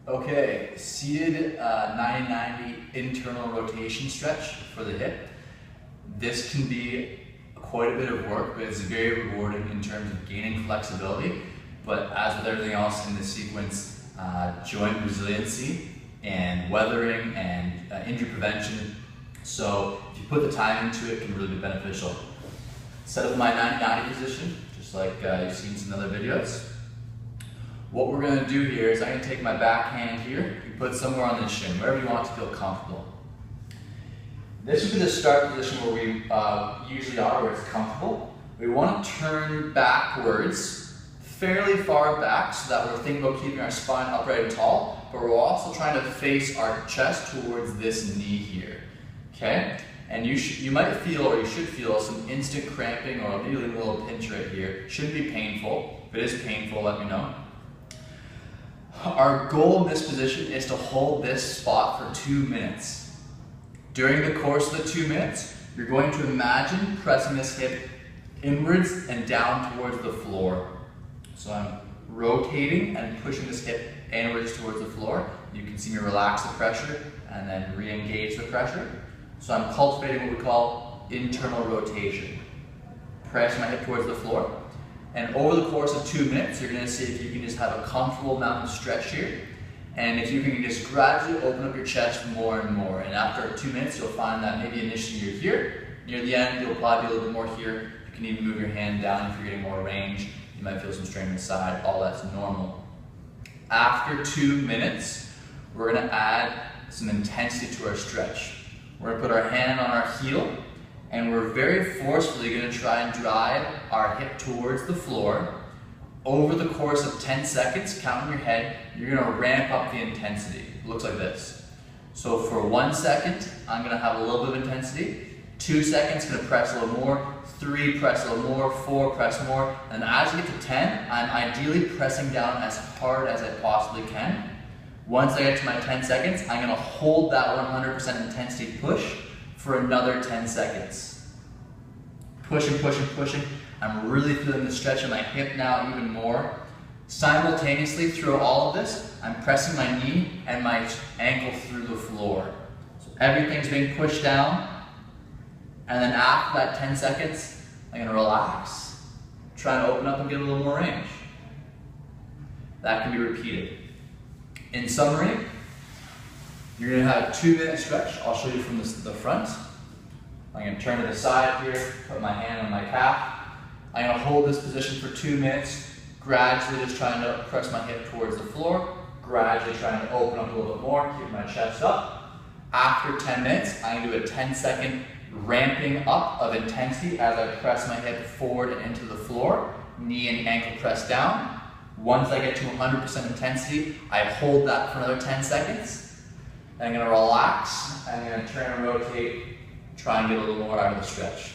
Okay, seated 90-90 internal rotation stretch for the hip. This can be quite a bit of work, but it's very rewarding in terms of gaining flexibility. But as with everything else in this sequence, joint resiliency and weathering and injury prevention. So if you put the time into it, it can really be beneficial. Set up my 90-90 position, just like you've seen some other videos. What we're going to do here is I'm going to take my back hand here, you put it somewhere on the shin, wherever you want to feel comfortable. This would be the start position where we usually are, where it's comfortable. We want to turn backwards, fairly far back, so that we're thinking about keeping our spine upright and tall, but we're also trying to face our chest towards this knee here. Okay? And you might feel, or you should feel, some instant cramping or maybe a little pinch right here. Shouldn't be painful. If it is painful, let me know. Our goal in this position is to hold this spot for 2 minutes. During the course of the 2 minutes, you're going to imagine pressing this hip inwards and down towards the floor. So I'm rotating and pushing this hip inwards towards the floor. You can see me relax the pressure and then re-engage the pressure. So I'm cultivating what we call internal rotation. Press my hip towards the floor. And over the course of 2 minutes, you're going to see if you can just have a comfortable amount of stretch here. And if you can just gradually open up your chest more and more. And after 2 minutes, you'll find that maybe initially you're here. Near the end, you'll probably be a little bit more here. You can even move your hand down if you're getting more range. You might feel some strain in the side. All that's normal. After 2 minutes, we're going to add some intensity to our stretch. We're going to put our hand on our heel, and we're very forcefully going to try and drive our hip towards the floor. Over the course of 10 seconds, count in your head, you're going to ramp up the intensity. It looks like this. So for 1 second, I'm going to have a little bit of intensity. 2 seconds, going to press a little more. 3, press a little more. 4, press more. And as you get to 10, I'm ideally pressing down as hard as I possibly can. Once I get to my 10 seconds, I'm going to hold that 100% intensity push for another 10 seconds. Pushing, pushing, pushing. I'm really feeling the stretch in my hip now even more. Simultaneously, through all of this, I'm pressing my knee and my ankle through the floor. So everything's being pushed down. And then after that 10 seconds, I'm going to relax. Try and open up and get a little more range. That can be repeated. In summary, you're going to have a 2-minute stretch. I'll show you from the front. I'm going to turn to the side here, put my hand on my calf. I'm going to hold this position for 2 minutes, gradually just trying to press my hip towards the floor, gradually trying to open up a little bit more, keep my chest up. After 10 minutes, I'm going to do a 10-second ramping up of intensity as I press my hip forward and into the floor, knee and ankle press down. Once I get to 100% intensity, I hold that for another 10 seconds. Then I'm going to relax, I'm going to turn and rotate, try and get a little more out of the stretch.